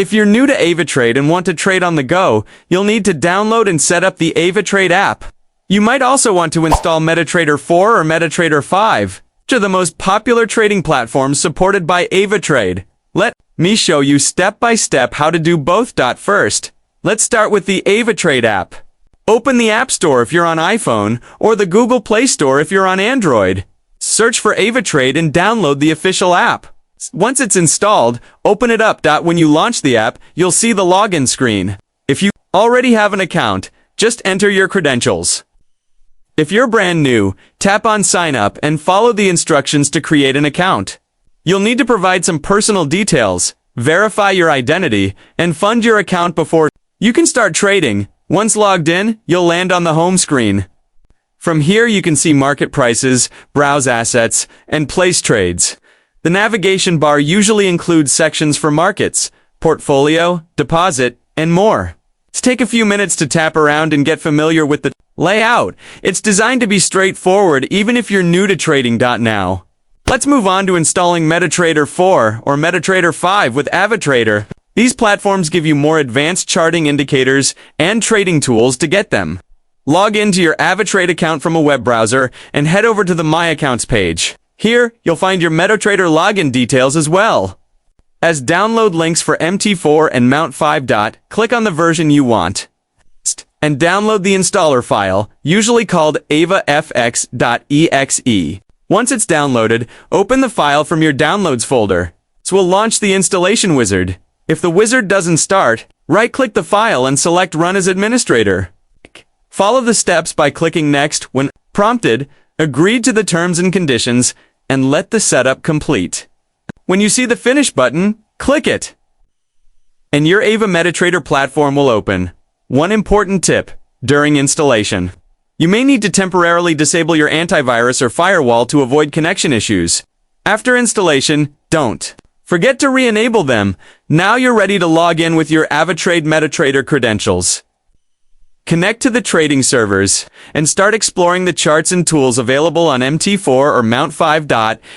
If you're new to AvaTrade and want to trade on the go, you'll need to download and set up the AvaTrade app. You might also want to install MetaTrader 4 or MetaTrader 5, which are the most popular trading platforms supported by AvaTrade. Let me show you step by step how to do both. First, let's start with the AvaTrade app. Open the App Store if you're on iPhone, or the Google Play Store if you're on Android. Search for AvaTrade and download the official app. Once it's installed, open it up. When you launch the app, you'll see the login screen. If you already have an account, just enter your credentials. If you're brand new, tap on Sign Up and follow the instructions to create an account. You'll need to provide some personal details, verify your identity, and fund your account before you can start trading. Once logged in, you'll land on the home screen. From here you can see market prices, browse assets, and place trades. The navigation bar usually includes sections for markets, portfolio, deposit, and more. Let's take a few minutes to tap around and get familiar with the layout. It's designed to be straightforward even if you're new to trading. Now, let's move on to installing MetaTrader 4 or MetaTrader 5 with AvaTrader. These platforms give you more advanced charting indicators and trading tools to get them. Log into your AvaTrade account from a web browser and head over to the My Accounts page. Here, you'll find your MetaTrader login details as well as download links for MT4 and Mount 5. Click on the version you want and download the installer file, usually called avafx.exe. Once it's downloaded, open the file from your Downloads folder. This will launch the installation wizard. If the wizard doesn't start, right-click the file and select Run as Administrator. Follow the steps by clicking Next when prompted, agree to the terms and conditions, and let the setup complete. When you see the Finish button, click it, and your Ava MetaTrader platform will open. One important tip during installation. You may need to temporarily disable your antivirus or firewall to avoid connection issues. After installation, don't forget to re-enable them. Now you're ready to log in with your AvaTrade MetaTrader credentials. Connect to the trading servers and start exploring the charts and tools available on MT4 or Mount 5.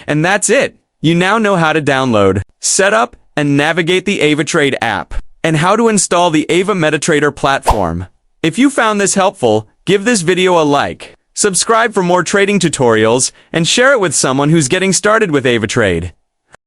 And that's it. You now know how to download, set up, and navigate the AvaTrade app, and how to install the Ava MetaTrader platform. If you found this helpful, give this video a like, subscribe for more trading tutorials, and share it with someone who's getting started with AvaTrade.